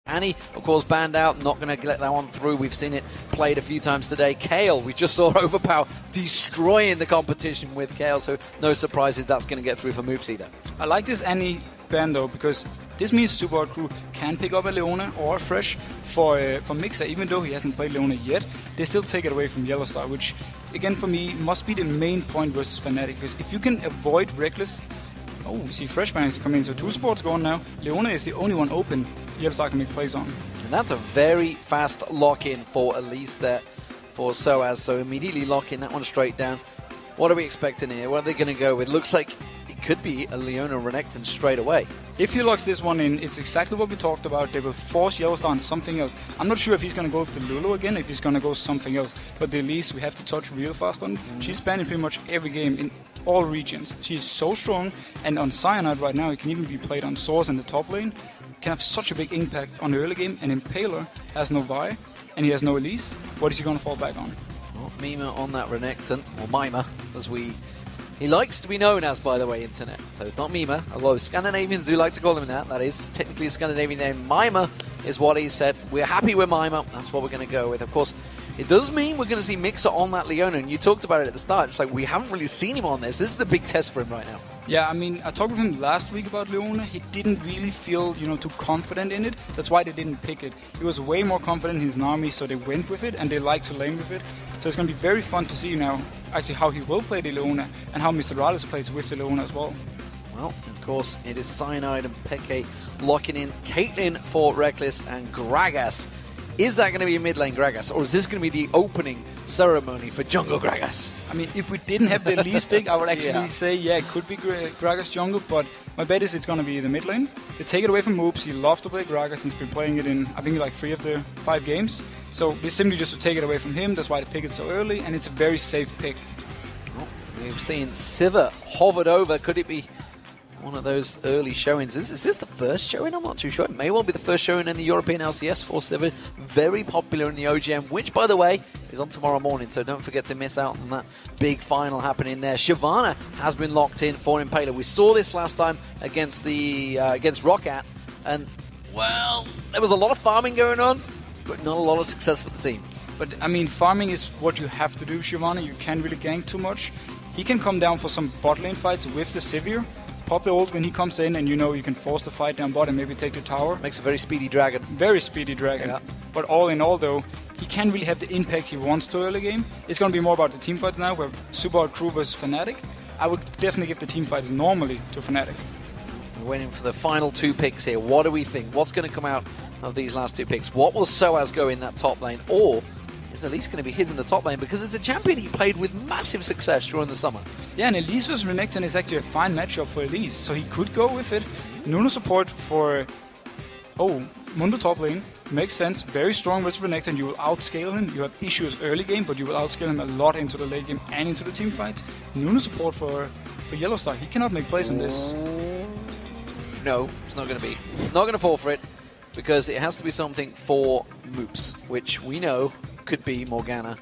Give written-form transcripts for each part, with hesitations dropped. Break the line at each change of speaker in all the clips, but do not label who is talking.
Annie, of course, banned out, not going to let that one through. We've seen it played a few times today. Kale, we just saw Overpower destroying the competition with Kale, so no surprises that's going to get through for Moopz either.
I like this Annie ban though, because this means Supa Hot Crew can pick up a Leona or a Fresh for migxa, even though he hasn't played Leona yet. They still take it away from YellOwStaR, which, again, for me, must be the main point versus Fnatic, because if you can avoid Rekkles. Oh, we see Fresh managed to come in, so 2 supports going now. Leona is the only one open YellOwStaR can make plays on.
And that's a very fast lock-in for Elise there for sOAZ, so immediately locking that one straight down. What are we expecting here? What are they going to go with? Looks like it could be a Leona Renekton straight away.
If he locks this one in, it's exactly what we talked about. They will force YellOwStaR on something else. I'm not sure if he's going to go with the Lulu again, if he's going to go something else. But the Elise, we have to touch real fast on. She's banned in pretty much every game in all regions. She's so strong, and on Cyanide right now, it can even be played on sOAZ in the top lane. Can have such a big impact on the early game, and Impaler has no Vi, and he has no Elise. What is he going to fall back on?
Well, Mimer on that Renekton, or Mimer, as he likes to be known as, by the way, internet. So it's not Mimer, although Scandinavians do like to call him that. That is technically a Scandinavian name. Mimer is what he said. We're happy with Mimer. That's what we're going to go with. Of course, it does mean we're going to see migxa on that Leona, and you talked about it at the start. It's like we haven't really seen him on this. This is a big test for him right now.
Yeah, I mean, I talked with him last week about Leona. He didn't really feel, too confident in it. That's why they didn't pick it. He was way more confident in his army, so they went with it, and they like to lane with it. So it's going to be very fun to see now, actually, how he will play the Leona, and how MrRalleZ plays with the Leona as well.
Well, of course, it is Cyanide and xPeke locking in Caitlyn for Rekkles and Gragas. Is that going to be a mid lane Gragas, or is this going to be the opening ceremony for jungle Gragas?
I mean, if we didn't have the least pick, I would actually say, yeah, it could be Gragas jungle, but my bet is it's going to be the mid lane. They take it away from Moopz. He loves to play Gragas, and he's been playing it in, I think, like 3 of the 5 games. So it's simply just to take it away from him. That's why they pick it so early, and it's a very safe pick.
Well, we've seen Sivir hovered over. Could it be one of those early showings? Is this the first showing? I'm not too sure. It may well be the first showing in the European LCS for Sivir. Very popular in the OGM, which, by the way, is on tomorrow morning, so don't forget to miss out on that big final happening there. Shyvana has been locked in for Impaler. We saw this last time against the against Roccat, and, well, there was a lot of farming going on, but not a lot of success for the team.
But, I mean, farming is what you have to do, Shyvana. You can't really gank too much. He can come down for some bot lane fights with the Sivir. Pop the ult when he comes in, and you can force the fight down bot and maybe take the tower.
Makes a very speedy dragon.
Very speedy dragon. Yeah. But all in all, though, he can't really have the impact he wants to early game. It's going to be more about the team fights now, where Supa Hot Crew versus Fnatic. I would definitely give the team fights normally to Fnatic.
We're waiting for the final 2 picks here. What do we think? What's going to come out of these last 2 picks? What will sOAZ go in that top lane? Or is Elise going to be his in the top lane, because it's a champion he played with massive success during the summer?
Yeah, and Elise vs Renekton is actually a fine matchup for Elise, so he could go with it. Nuno support for Mundo top lane makes sense. Very strong versus Renekton. You will outscale him. You have issues early game, but you will outscale him a lot into the late game and into the team fights. Nuno support for YellOwStaR. He cannot make plays on this.
No, it's not going to be. Not going to fall for it, because it has to be something for Moopz, which we know could be Morgana.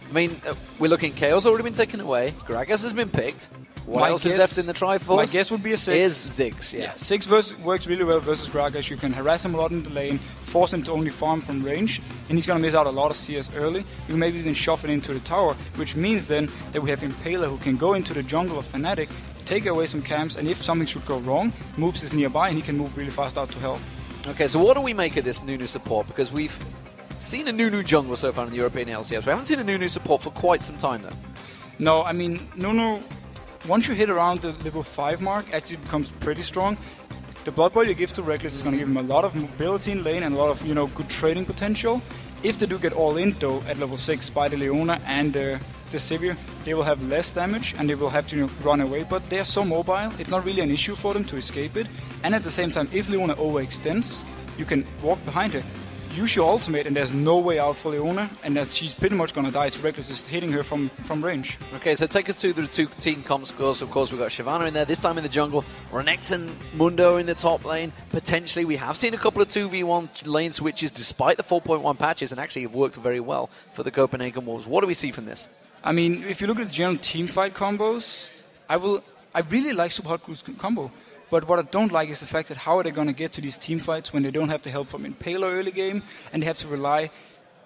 I mean, we're looking, Chaos already been taken away. Gragas has been picked. What else is left in the Triforce?
My guess would be a 6.
Is Ziggs, yeah.
6 works really well versus Gragas. You can harass him a lot in the lane, force him to only farm from range, and he's going to miss out a lot of CS early. You maybe even shove it into the tower, which means then that we have Impaler who can go into the jungle of Fnatic, take away some camps, and if something should go wrong, Moopz is nearby and he can move really fast out to help. Okay, so what do we make of this Nunu support? Because we've seen a Nunu jungle so far in the European LCS. We haven't seen a Nunu support for quite some time, though. No, I mean, Nunu, once you hit around the level 5 mark, actually becomes pretty strong. The Blood Boil you give to Rekkles is going to give him a lot of mobility in lane and a lot of, good trading potential. If they do get all in, though, at level 6 by the Leona and the Sivir, they will have less damage and they will have to run away. But they are so mobile, it's not really an issue for them to escape it. And at the same time, if Leona overextends, you can walk behind her, use your ultimate, and there's no way out for Leona, and that she's pretty much going to die. So Rekkles is hitting her from range. Okay, so take us to the 2 team comp scores. Of course, we've got Shyvana in there, this time in the jungle. Renekton, Mundo in the top lane. Potentially, we have seen a couple of 2v1 lane switches despite the 4.1 patches, and actually have worked very well for the Copenhagen Wolves. What do we see from this? I mean, if you look at the general team fight combos, I really like Supa Hot Crew's combo. But what I don't like is the fact that how are they going to get to these team fights when they don't have the help from Impaler early game, and they have to rely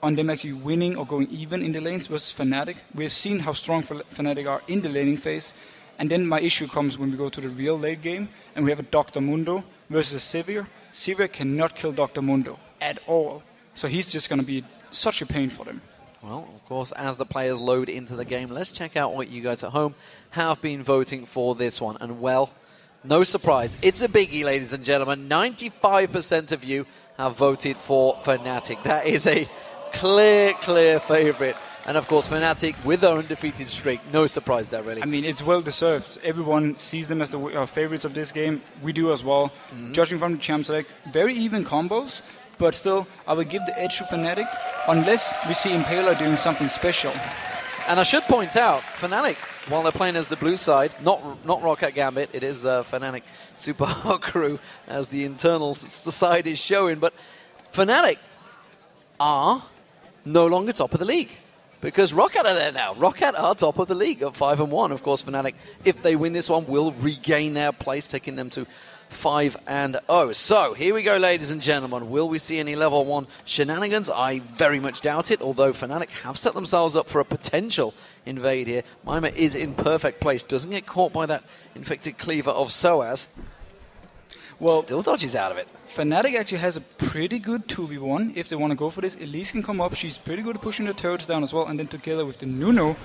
on them actually winning or going even in the lanes versus Fnatic. We have seen how strong Fnatic are in the laning phase, and then my issue comes when we go to the real late game, and we have a Dr. Mundo versus a Sivir. Sivir cannot kill Dr. Mundo at all, so he's just going to be such a pain for them.
Well, of course, as the players load into the game, let's check out what you guys at home have been voting for this one. And, well, no surprise, it's a biggie, ladies and gentlemen. 95% of you have voted for Fnatic. That is a clear favourite. And, of course, Fnatic with their undefeated streak. No surprise there, really.
I mean, it's well-deserved. Everyone sees them as the favourites of this game. We do as well. Judging from the champ select, very even combos. But still, I will give the edge to Fnatic unless we see Impaler doing something special.
And I should point out, Fnatic, while they're playing as the blue side, not Rocket Gambit, it is Fnatic Supa Hot Crew, as the internal side is showing. But Fnatic are no longer top of the league, because Rocket are there now. Rocket are top of the league at 5-1. Of course, Fnatic, if they win this one, will regain their place, taking them to 5-0. So, here we go, ladies and gentlemen. Will we see any level 1 shenanigans? I very much doubt it, although Fnatic have set themselves up for a potential invade here. Mimer is in perfect place, doesn't get caught by that infected cleaver of sOAZ. Well, still dodges out of it.
Fnatic actually has a pretty good 2v1 if they want to go for this. Elise can come up, she's pretty good at pushing the turrets down as well, and then together with the Nuno,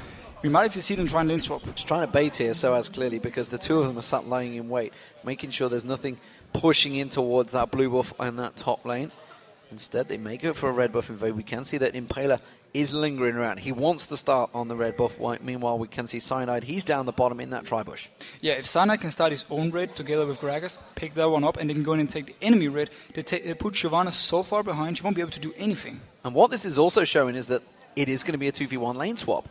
we might actually see them try and lane swap.
Just trying to bait here, sOAZ clearly, because the two of them are sat lying in wait, making sure there's nothing pushing in towards that blue buff and that top lane. Instead, they may go for a red buff invade. We can see that Impaler is lingering around. He wants to start on the red buff. Meanwhile, we can see Cyanide. He's down the bottom in that tri-bush.
Yeah, if Cyanide can start his own red together with Gragas, pick that one up, and they can go in and take the enemy red, they put Shyvana so far behind, she won't be able to do anything.
And what this is also showing is that it is going to be a 2v1 lane swap.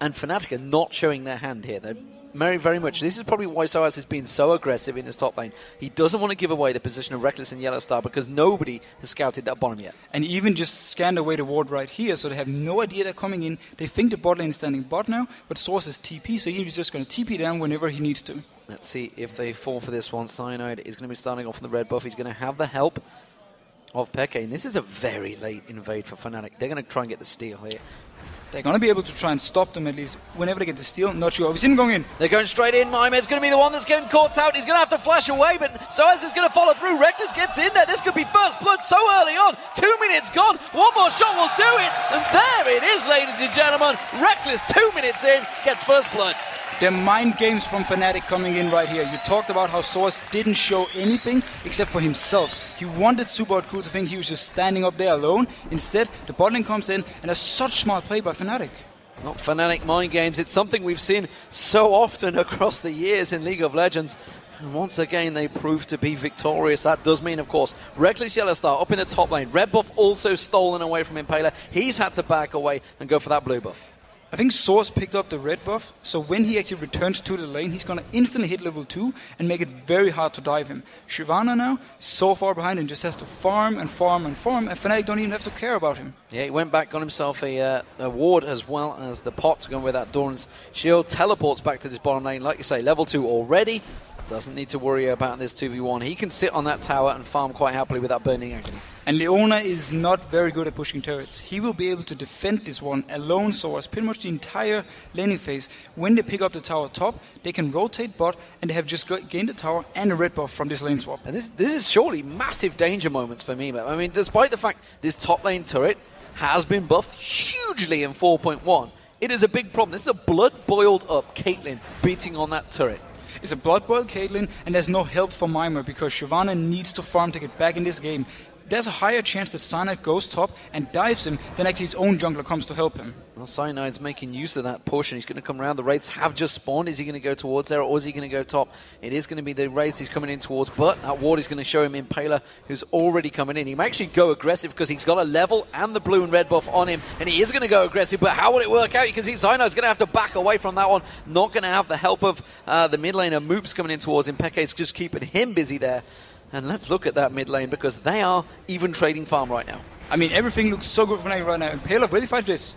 And Fnatic are not showing their hand here. They're very much. This is probably why sOAZ has been so aggressive in his top lane. He doesn't want to give away the position of Rekkles and YellOwStaR because nobody has scouted that bottom yet.
And even just scanned away the ward right here, so they have no idea they're coming in. They think the bot lane is standing bot now, but sOAZ is TP, so he's just going to TP down whenever he needs to.
Let's see if they fall for this one. Cyanide is going to be starting off on the red buff. He's going to have the help of xPeke. And this is a very late invade for Fnatic. They're going to try and get the steal here.
They're going to be able to try and stop them at least whenever they get the steal. Not sure. We've seen them going in.
They're going straight in. Mimer's going to be the one that's getting caught out. He's going to have to flash away, but sOAZ is going to follow through. Rekkles gets in there. This could be first blood so early on. 2 minutes gone. One more shot will do it. And there it is, ladies and gentlemen. Rekkles, 2 minutes in, gets first blood.
The mind games from Fnatic coming in right here. You talked about how sOAZ didn't show anything except for himself. He wanted Supa Hot Crew to think he was just standing up there alone. Instead, the bot lane comes in, and that's such smart play by Fnatic.
Not Fnatic mind games. It's something we've seen so often across the years in League of Legends. And once again, they prove to be victorious. That does mean, of course, Rekkles YellOwStaR up in the top lane. Red buff also stolen away from Impaler. He's had to back away and go for that blue buff.
I think sOAZ picked up the red buff, so when he actually returns to the lane, he's going to instantly hit level 2 and make it very hard to dive him. Shyvana now, so far behind and just has to farm, and Fnatic don't even have to care about him.
Yeah, he went back, got himself a ward as well as the pot, going with that Doran's shield. Teleports back to this bottom lane, like you say, level 2 already. Doesn't need to worry about this 2v1. He can sit on that tower and farm quite happily with that burning agony.
And Leona is not very good at pushing turrets. He will be able to defend this one alone, so as pretty much the entire laning phase. When they pick up the tower top, they can rotate bot, and they have just gained the tower and a red buff from this lane swap.
And this is surely massive danger moments for Mimer. I mean, despite the fact this top lane turret has been buffed hugely in 4.1, it is a big problem. This is a blood-boiled up Caitlyn beating on that turret.
It's a blood-boiled Caitlyn, and there's no help for Mimer because Shyvana needs to farm to get back in this game. There's a higher chance that Cyanide goes top and dives him than actually his own jungler comes to help him.
Well, Cyanide's making use of that push, and he's going to come around. The Wraiths have just spawned. Is he going to go towards there, or is he going to go top? It is going to be the Wraiths he's coming in towards, but that ward is going to show him Impaler, who's already coming in. He might actually go aggressive because he's got a level and the blue and red buff on him, and he is going to go aggressive, but how will it work out? You can see Cyanide's going to have to back away from that one. Not going to have the help of the mid laner. Moopz coming in towards him. xPeke's just keeping him busy there. And let's look at that mid lane, because they are even trading farm right now.
I mean, everything looks so good for Fnatic right now. Impaler really fight this.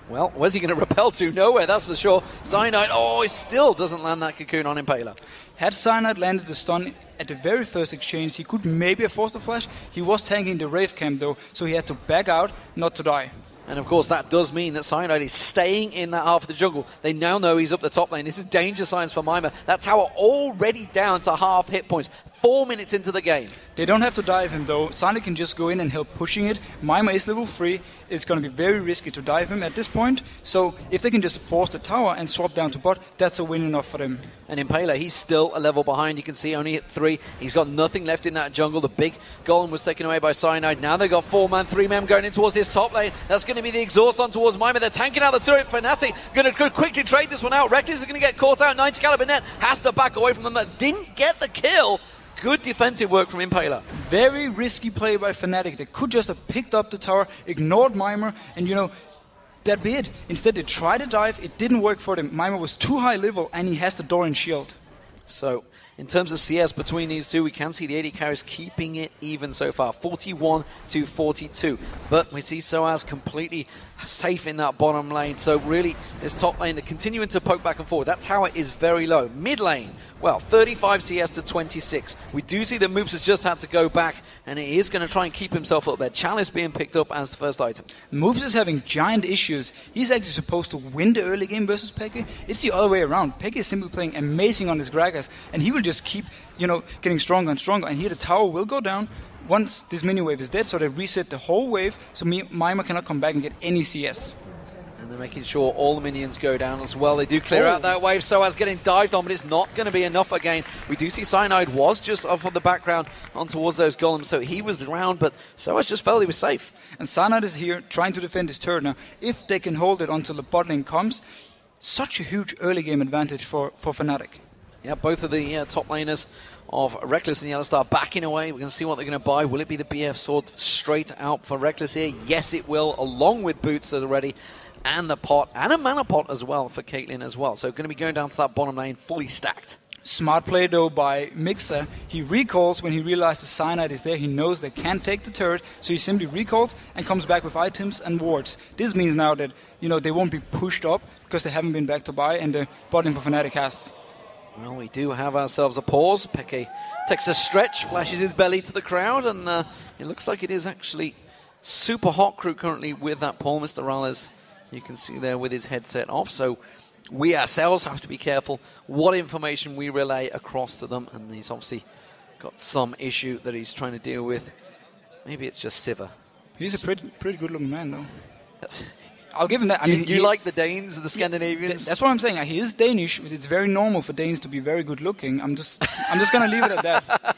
Well, where's he going to repel to? Nowhere, that's for sure. Cyanide, oh, he still doesn't land that cocoon on Impaler.
Had Cyanide landed the stun at the very first exchange, he could maybe have forced a flash. He was tanking the Wraith camp though, so he had to back out, not to die.
And of course, that does mean that Cyanide is staying in that half of the jungle. They now know he's up the top lane. This is danger signs for Mimer. That tower already down to half hit points. 4 minutes into the game.
They don't have to dive him though. Cyanide can just go in and help pushing it. Mimer is level 3. It's going to be very risky to dive him at this point. So if they can just force the tower and swap down to bot, that's a win enough for them.
And Impaler, he's still a level behind. You can see only at 3. He's got nothing left in that jungle. The big golem was taken away by Cyanide. Now they've got 4-man, 3-man going in towards his top lane. That's going to be the exhaust on towards Mimer. They're tanking out the turret. Fnatic going to quickly trade this one out. Rekkles is going to get caught out. 90 caliber net has to back away from them. That didn't get the kill. Good defensive work from Impaler.
Very risky play by Fnatic. They could just have picked up the tower, ignored Mimer, and that'd be it. Instead, they tried to dive. It didn't work for them. Mimer was too high level, and he has the Dorian shield.
So, in terms of CS between these two, we can see the AD carries keeping it even so far, 41 to 42. But we see sOAZ completely safe in that bottom lane. So really, this top lane, they're continuing to poke back and forward. That tower is very low. Mid lane, well, 35 CS to 26. We do see that Moopz has just had to go back, and he is going to try and keep himself up there. Chalice being picked up as the first item.
Moopz is having giant issues. He's actually supposed to win the early game versus xPeke. It's the other way around. xPeke is simply playing amazing on his Gragas, and he will just keep, getting stronger and stronger. And here the tower will go down once this mini wave is dead, so they reset the whole wave, so Mimer cannot come back and get any CS.
And they're making sure all the minions go down as well. They do clear out that wave. sOAZ getting dived on, but it's not going to be enough again. We do see Cyanide was just off on the background on towards those golems, so he was around, but sOAZ just felt he was safe.
And Cyanide is here trying to defend his turret now. If they can hold it until the bot lane comes, such a huge early game advantage for Fnatic.
Yeah, both of the top laners of Rekkles and YellOwStaR backing away. We're going to see what they're going to buy. Will it be the BF sword straight out for Rekkles here? Yes, it will, along with boots already, and the pot, and a mana pot as well for Caitlyn as well. So going to be going down to that bottom lane fully stacked.
Smart play though by migxa. He recalls when he realizes Cyanide is there. He knows they can't take the turret, so he simply recalls and comes back with items and wards. This means now that they won't be pushed up because they haven't been back to buy, and the bot lane for Fnatic has.
Well, we do have ourselves a pause. xPeke takes a stretch, flashes his belly to the crowd, and it looks like it is actually Supa Hot Crew currently with that Paul. MrRalleZ, you can see there with his headset off. So we ourselves have to be careful what information we relay across to them. And he's obviously got some issue that he's trying to deal with. Maybe it's just Sivir.
He's a pretty good-looking man, though. I'll give him that.
You like the Danes, the Scandinavians?
That's what I'm saying. He is Danish. It's very normal for Danes to be very good-looking. I'm just going to leave it at that.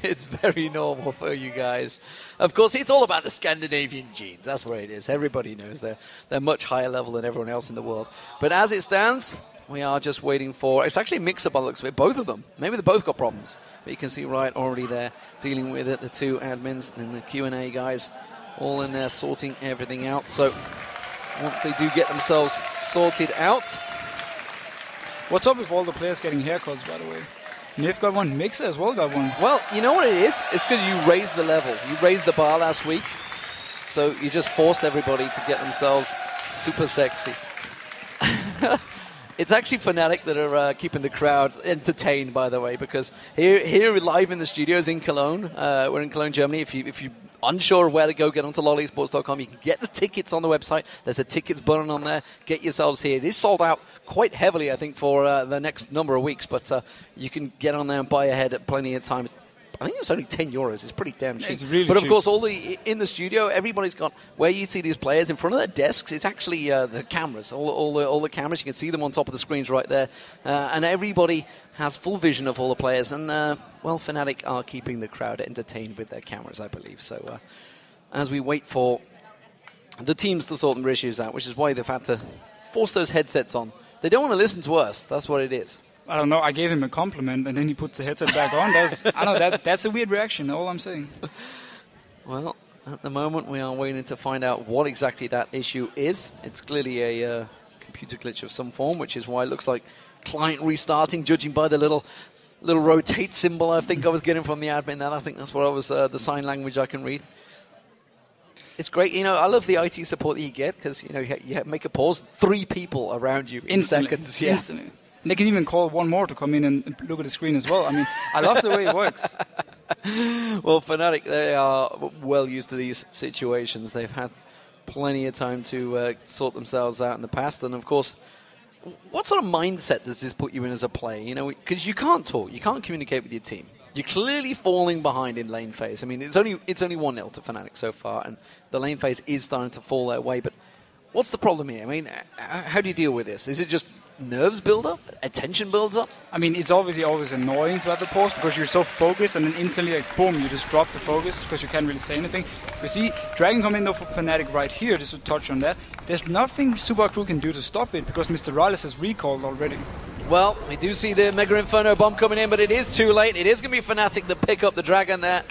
It's very normal for you guys. Of course, it's all about the Scandinavian genes. That's what it is. Everybody knows they're much higher level than everyone else in the world. But as it stands, we are just waiting for... It's actually a mix-up by the looks of it. Both of them. Maybe they both got problems. But you can see right already there dealing with it. The two admins and the Q&A guys all in there sorting everything out. So once they do get themselves sorted out...
What's up with all the players getting haircuts, by the way? Nif got one, migxa as well got one.
Well, you know what it is? It's because you raised the level. You raised the bar last week. So you just forced everybody to get themselves super sexy. It's actually Fnatic that are keeping the crowd entertained, by the way, because here live in the studios in Cologne, we're in Cologne, Germany. If you're unsure of where to go, get onto lolesports.com. You can get the tickets on the website. There's a tickets button on there. Get yourselves here. It is sold out quite heavily, I think, for the next number of weeks, but you can get on there and buy ahead at plenty of times. I think it's only €10. It's pretty damn cheap.
It's really
but of
cheap.
course, in the studio, everybody's got where you see these players in front of their desks. It's actually the cameras, all the cameras. You can see them on top of the screens right there, and everybody has full vision of all the players. And Fnatic are keeping the crowd entertained with their cameras, I believe. So as we wait for the teams to sort their issues out, which is why they've had to force those headsets on. They don't want to listen to us. That's what it is.
I don't know. I gave him a compliment, and then he puts the headset back on. I know that's a weird reaction. All I'm saying.
Well, at the moment, we are waiting to find out what exactly that issue is. It's clearly a computer glitch of some form, which is why it looks like client restarting, judging by the little rotate symbol I think I was getting from the admin. I think that's what I was the sign language I can read. It's great. You know, I love the IT support that you get because, you know, you make a pause, 3 people around you in seconds. Yeah.
Instantly. And they can even call one more to come in and look at the screen as well. I mean, I love the way it works.
Well, Fnatic, they are well used to these situations. They've had plenty of time to sort themselves out in the past. And, of course, what sort of mindset does this put you in as a player? You know, because you can't talk. You can't communicate with your team. You're clearly falling behind in lane phase. I mean, it's only 1-0 to Fnatic so far, and the lane phase is starting to fall their way. But what's the problem here? I mean, how do you deal with this? Is it just nerves build up? Attention builds up?
I mean, it's obviously always annoying to have the pause because you're so focused and then instantly, like, boom, you just drop the focus because you can't really say anything. We see Dragon come in though for Fnatic right here, just to touch on that. There's nothing Supa Hot Crew can do to stop it because MrRalleZ has recalled already.
Well, we do see the Mega Inferno bomb coming in, but it is too late. It is going to be Fnatic that pick up the Dragon there,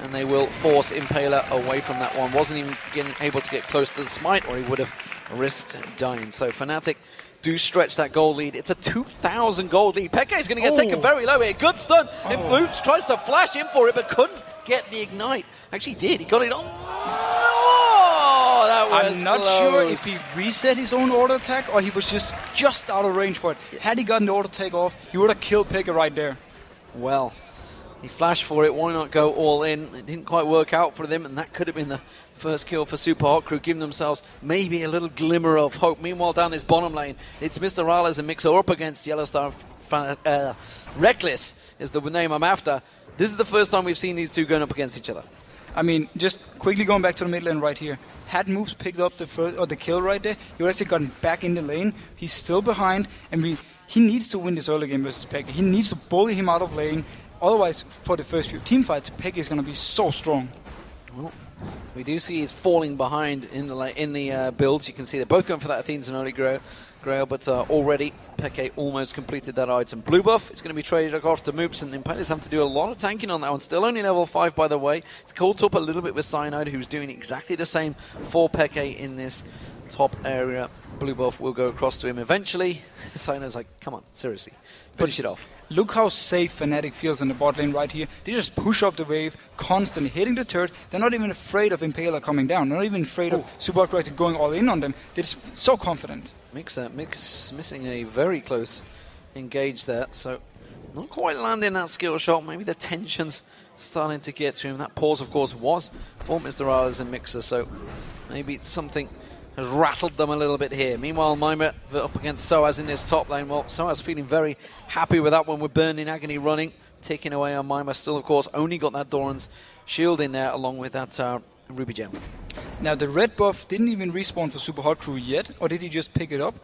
and they will force Impaler away from that one. Wasn't even able to get close to the smite, or he would have risked dying. So Fnatic do stretch that gold lead. It's a 2,000 gold lead. Peke is going to get taken very low here. Good stun. And Moopz tries to flash in for it, but couldn't get the ignite. Actually did. He got it on. Oh, that was
I'm not sure if he reset his own auto attack or he was just out of range for it. Had he gotten the auto attack off, he would have killed Peke right there.
Well, he flashed for it. Why not go all in? It didn't quite work out for them, and that could have been the first kill for Supa Hot Crew, giving themselves maybe a little glimmer of hope. Meanwhile, down this bottom lane, it's MrRalleZ and migxa up against YellOwStaR. Rekkles is the name I'm after. This is the first time we've seen these two going up against each other.
I mean, just quickly going back to the mid lane right here. Had Moopz picked up the kill right there, he would actually gotten back in the lane. He's still behind, and he needs to win this early game versus Peke. He needs to bully him out of lane. Otherwise, for the first few team fights, Peke is going to be so strong.
Well, we do see he's falling behind in the builds. You can see they're both going for that Athene's and Holy Grail, but already Peke almost completed that item. Blue buff, it's going to be traded off to Moopz, and Impalers have to do a lot of tanking on that one. Still only level 5, by the way. It's caught up a little bit with Cyanide, who's doing exactly the same for Peke in this top area. Blue buff will go across to him eventually. Cyanide's like, come on, seriously, finish it off.
Look how safe Fnatic feels in the bot lane right here. They just push up the wave, constantly hitting the turret. They're not even afraid of Impaler coming down. They're not even afraid of Supa Hot Crew going all in on them. They're just so confident.
migxa missing a very close engage there, so not quite landing that skill shot. Maybe the tension's starting to get to him. That pause, of course, was for MrRalleZ and migxa, so maybe something has rattled them a little bit here. Meanwhile, Mimer up against sOAZ in this top lane. Well, sOAZ feeling very happy with that one with Burning Agony running, taking away on Mimer. Still, of course, only got that Doran's shield in there along with that Ruby Gem.
Now, the red buff didn't even respawn for Supa Hot Crew yet, or did he just pick it up?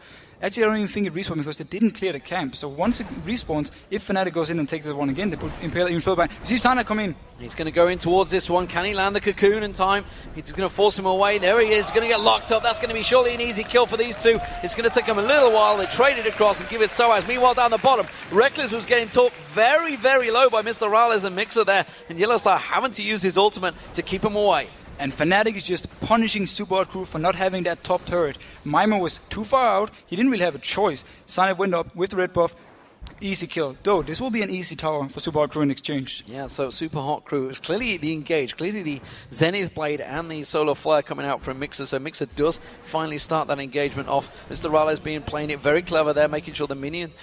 Actually, I don't even think it respawned because they didn't clear the camp. So once it respawns, if Fnatic goes in and takes that one again, they put Impaler even further back. You see Cyanide come in.
He's going to go in towards this one. Can he land the cocoon in time? He's going to force him away. There he is. He's going to get locked up. That's going to be surely an easy kill for these two. It's going to take them a little while. They trade it across and give it sOAZ. Meanwhile, down the bottom, Rekkles was getting talked very, very low by MrRalleZ and migxa there. And YellOwStaR having to use his ultimate to keep him away.
And Fnatic is just punishing Supa Hot Crew for not having that top turret. Mimer was too far out. He didn't really have a choice. Cyanide went up with the red buff. Easy kill. Though, this will be an easy tower for Supa Hot Crew in exchange.
Yeah, so Supa Hot Crew is clearly the engage. Clearly the Zenith Blade and the Solar Flare coming out from migxa. So migxa does finally start that engagement off. MrRalleZ playing it very clever there, making sure the minions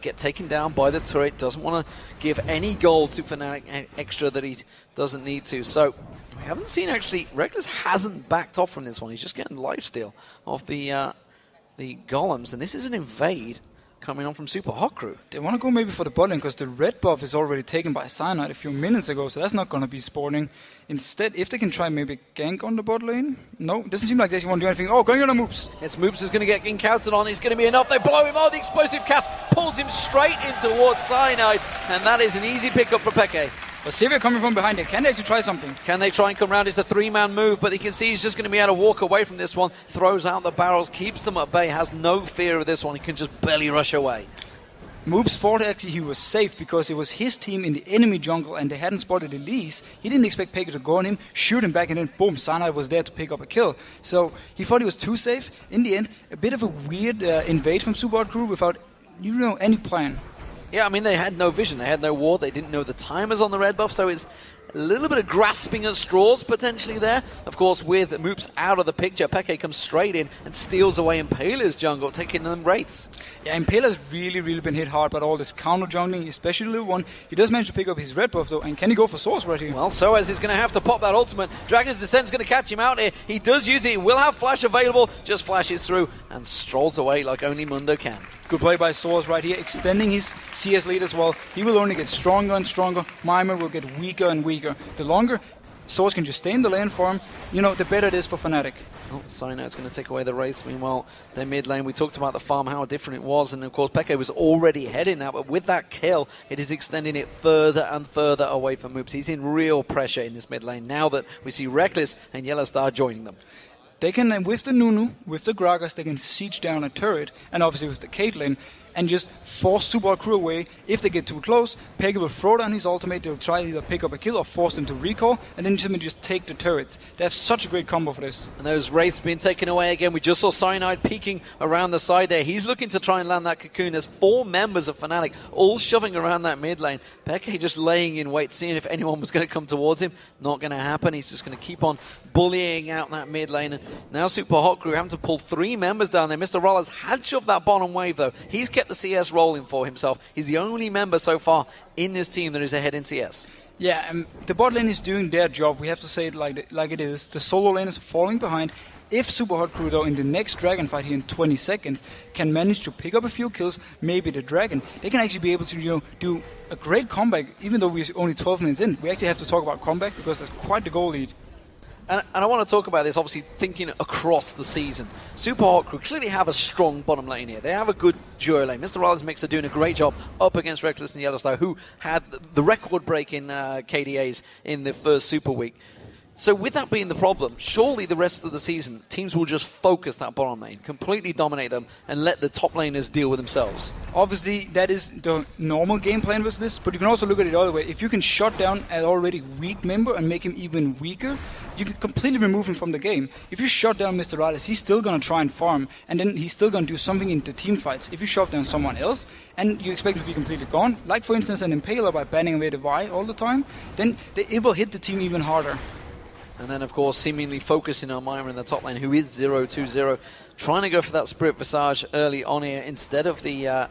get taken down by the turret. Doesn't want to give any gold to Fnatic extra that he doesn't need to. So we haven't seen actually, Rekkles hasn't backed off from this one. He's just getting lifesteal off the golems. And this is an invade coming on from Supa Hot Crew.
They want to go maybe for the bot lane because the red buff is already taken by Cyanide a few minutes ago, so that's not going to be spawning. Instead, if they can try maybe gank on the bot lane. No, doesn't seem like they want to do anything. Oh, going on a Moopz.
It's Moopz is going to get encountered on. It's going to be enough. They blow him. Oh, the explosive cast pulls him straight in towards Cyanide, and that is an easy pickup for Peke.
But Sivir coming from behind it. Can they actually try something?
Can they try and come round? It's a three-man move, but you can see he's just going to be able to walk away from this one. Throws out the barrels, keeps them at bay, has no fear of this one. He can just barely rush away.
Moopz thought actually he was safe because it was his team in the enemy jungle and they hadn't spotted Elise. He didn't expect Peke to go on him, shoot him back, and then boom, Cyanide was there to pick up a kill. So he thought he was too safe. In the end, a bit of a weird invade from Supa Hot Crew without any plan.
Yeah, I mean, they had no vision, they had no ward, they didn't know the timers on the red buff, so it's A little bit of grasping at straws potentially there. Of course, with Moopz out of the picture, xPeke comes straight in and steals away Impaler's jungle, taking them wraiths.
Yeah, Impaler's really been hit hard by all this counter jungling, especially Level 1. He does manage to pick up his red buff though, and can he go for sOAZ right here?
Well, sOAZ is going to have to pop that ultimate. Dragon's Descent's going to catch him out here. He does use it. He will have flash available, just flashes through and strolls away like only Mundo can.
Good play by sOAZ right here, extending his CS lead as well. He will only get stronger and stronger. Mimer will get weaker and weaker. The longer sOAZ can just stay in the lane for him, the better it is for Fnatic.
Well, Cyanide's going to take away the race. Meanwhile, their mid lane, we talked about the farm, how different it was, and of course xPeke was already heading that, but with that kill, it is extending it further and further away from Moopz. He's in real pressure in this mid lane now that we see Rekkles and YellOwStaR joining them.
They can, with the Nunu, with the Gragas, they can siege down a turret, and obviously with the Caitlyn, and just force Supa Hot Crew away. If they get too close, xPeke will throw down his ultimate, they'll try to either pick up a kill or force them to recall, and then simply just take the turrets. They have such a great combo for this.
And those wraiths being taken away again. We just saw Cyanide peeking around the side there. He's looking to try and land that cocoon. There's 4 members of Fnatic all shoving around that mid lane. xPeke just laying in wait, seeing if anyone was going to come towards him. Not going to happen. He's just going to keep on bullying out that mid lane. And now Supa Hot Crew having to pull 3 members down there. MrRalleZ had shoved that bottom wave though. He's kept the CS rolling for himself. He's the only member so far in this team that is ahead in CS.
Yeah, the bot lane is doing their job. We have to say it like it is. The solo lane is falling behind. If Supa Hot Crew, though, in the next dragon fight here in 20 seconds, can manage to pick up a few kills, maybe the dragon, they can actually be able to do a great comeback. Even though we're only 12 minutes in, we actually have to talk about comeback because that's quite the goal lead.
And I want to talk about this, obviously, thinking across the season. Supa Hot Crew clearly have a strong bottom lane here. They have a good duo lane. MrRalleZ mixer doing a great job up against Rekkles and YellOwStaR, who had the record-breaking KDAs in the first Super Week. So with that being the problem, surely the rest of the season, teams will just focus that bottom lane, completely dominate them, and let the top laners deal with themselves.
Obviously, that is the normal game plan with this, but you can also look at it the other way. If you can shut down an already weak member and make him even weaker, you can completely remove him from the game. If you shut down MrRalleZ, he's still going to try and farm, and then he's still going to do something in the team fights. If you shut down someone else, and you expect him to be completely gone, like for instance an Impaler by banning away the Y all the time, then it will hit the team even harder.
And then, of course, seemingly focusing on Mimer in the top lane, who is 0-2-0, trying to go for that Spirit Visage early on here instead of the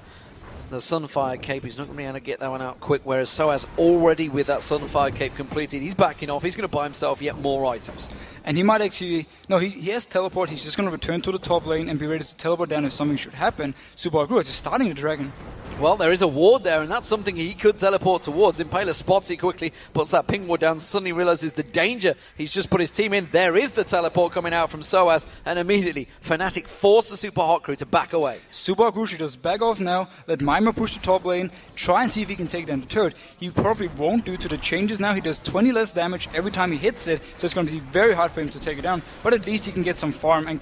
Sunfire Cape. He's not going to be able to get that one out quick, whereas sOAZ already with that Sunfire Cape completed. He's backing off. He's going to buy himself yet more items. And
he might actually... No, he has teleport. He's just going to return to the top lane and be ready to teleport down if something should happen. Supa Hot Crew is just starting the dragon.
Well, there is a ward there, and that's something he could teleport towards. Impaler spots it quickly, puts that ping ward down, suddenly realizes the danger. He's just put his team in. There is the teleport coming out from sOAZ, and immediately Fnatic force the Supa Hot Crew to back away.
Supa Hot Crew should just back off now, let Mimer push the top lane, try and see if he can take down the turret. He probably won't due to the changes now. He does 20 less damage every time he hits it, so it's going to be very hard for him to take it down, but at least he can get some farm and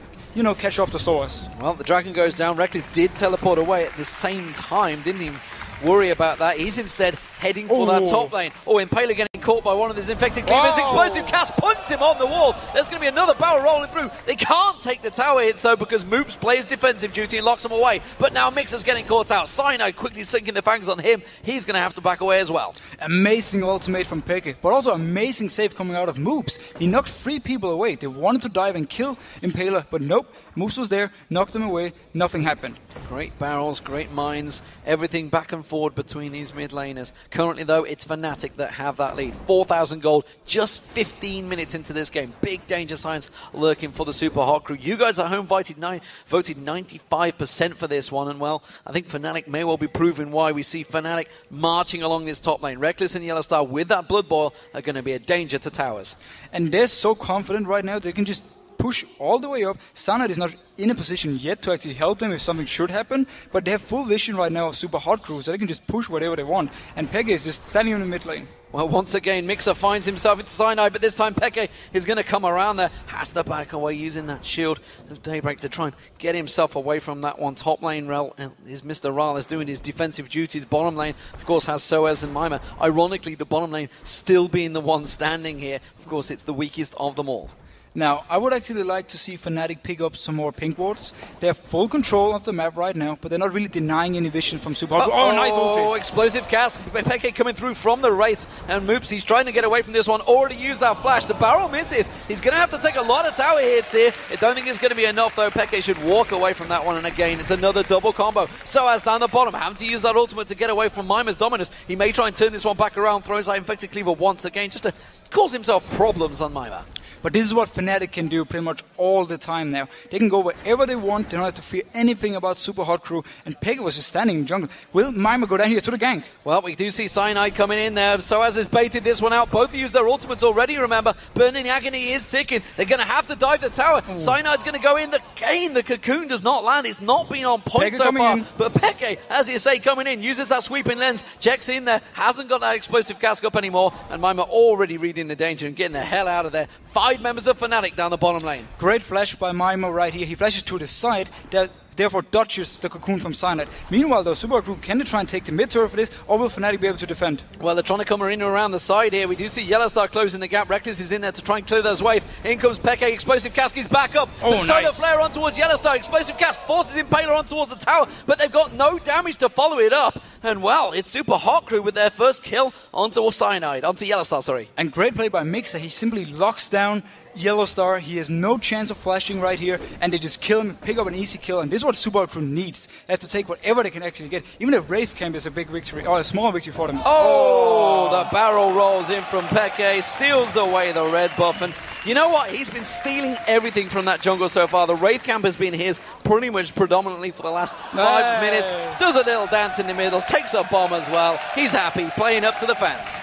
catch up to sOAZ.
Well, the dragon goes down. Rekkles did teleport away at the same time. Didn't even worry about that. He's instead heading for that top lane. Oh, Impaler getting caught by one of these infected cleavers. Explosive cast punts him on the wall. There's going to be another barrel rolling through. They can't take the tower hits though because Moopz plays defensive duty and locks him away. But now mixa's getting caught out. Cyanide quickly sinking the fangs on him. He's going to have to back away as well.
Amazing ultimate from xPeke, but also amazing save coming out of Moopz. He knocked 3 people away. They wanted to dive and kill Impaler, but nope. Moopz was there, knocked them away, nothing happened.
Great barrels, great mines, everything back and forward between these mid laners. Currently though, it's Fnatic that have that lead. 4,000 gold, just 15 minutes into this game. Big danger signs lurking for the Supa Hot Crew. You guys at home voted 95% for this one, and well, I think Fnatic may well be proving why we see Fnatic marching along this top lane. Rekkles and YellOwStaR with that Blood Boil are going to be a danger to towers.
And they're so confident right now, they can just push all the way up. Cyanide is not in a position yet to actually help them if something should happen, but they have full vision right now of Supa Hot Crew, so they can just push whatever they want. And xPeke is just standing in the mid lane.
Well, once again, migxa finds himself into Cyanide, but this time xPeke is going to come around there. Has to back away using that shield of Daybreak to try and get himself away from that one. Top lane, Rel, and is MrRalleZ doing his defensive duties. Bottom lane, of course, has sOAZ and Mimer. Ironically, the bottom lane still being the one standing here. Of course, it's the weakest of them all.
Now, I would actually like to see Fnatic pick up some more pink wards. They have full control of the map right now, but they're not really denying any vision from Supa Hot Crew. Oh, nice ulti!
Explosive cast. xPeke coming through from the race, and Moopz, he's trying to get away from this one. Already used that flash. The barrel misses. He's going to have to take a lot of tower hits here. I don't think it's going to be enough, though. xPeke should walk away from that one, and again, it's another double combo. sOAZ down the bottom, having to use that ultimate to get away from Mimer's dominance. He may try and turn this one back around, throws that Infected Cleaver once again, just to cause himself problems on Mimer.
But this is what Fnatic can do pretty much all the time now. They can go wherever they want. They don't have to fear anything about Supa Hot Crew. And xPeke was just standing in jungle. Will Mimer go down here to the gank? Well,
we do see Cyanide coming in there. sOAZ has baited this one out. Both use their ultimates already, remember. Burning Agony is ticking. They're going to have to dive the tower. Cyanide's going to go in. The cocoon does not land. It's not been on point so far. But xPeke, as you say, coming in, uses that sweeping lens, checks in there, hasn't got that explosive cask up anymore. And Mimer already reading the danger and getting the hell out of there. 5 members of Fnatic down the bottom lane.
Great flash by Mimer right here. He flashes to the side, that therefore dodges the cocoon from Cyanide. Meanwhile, though, Supa Hot Crew, can they try and take the mid turret for this, or will Fnatic be able to defend?
Well, they're trying to come in around the side here. We do see YellOwStaR closing the gap. Rekkles is in there to try and clear those wave. In comes xPeke. Explosive cask is back up. Solar flare on towards YellOwStaR. Explosive cask forces Impaler on towards the tower, but they've got no damage to follow it up. And well, it's Supa Hot Crew with their first kill onto YellOwStaR, sorry.
And great play by migxa. He simply locks down YellOwStaR. He has no chance of flashing right here, and they just kill him, pick up an easy kill, and this is what Supa Hot Crew needs. They have to take whatever they can actually get. Even if Wraith Camp is a big victory, or a small victory for them.
The barrel rolls in from xPeke, steals away the red buff, and you know what? He's been stealing everything from that jungle so far. The Wraith Camp has been his pretty much predominantly for the last 5 minutes. Does a little dance in the middle, takes a bomb as well. He's happy, playing up to the fans.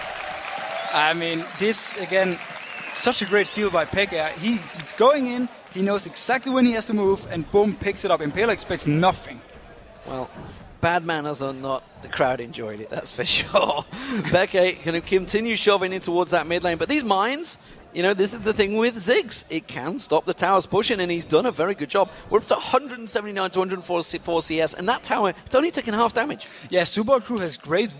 I mean, this, again, such a great steal by xPeke. He's going in, he knows exactly when he has to move, and boom, picks it up. Impaler expects nothing.
Well, bad manners or not, the crowd enjoyed it, that's for sure. xPeke can continue shoving in towards that mid lane, but these mines, you know, this is the thing with Ziggs. It can stop the towers pushing, and he's done a very good job. We're up to 179 to 144 CS, and that tower, it's only taking half damage.
Yeah, Supa Hot Crew has great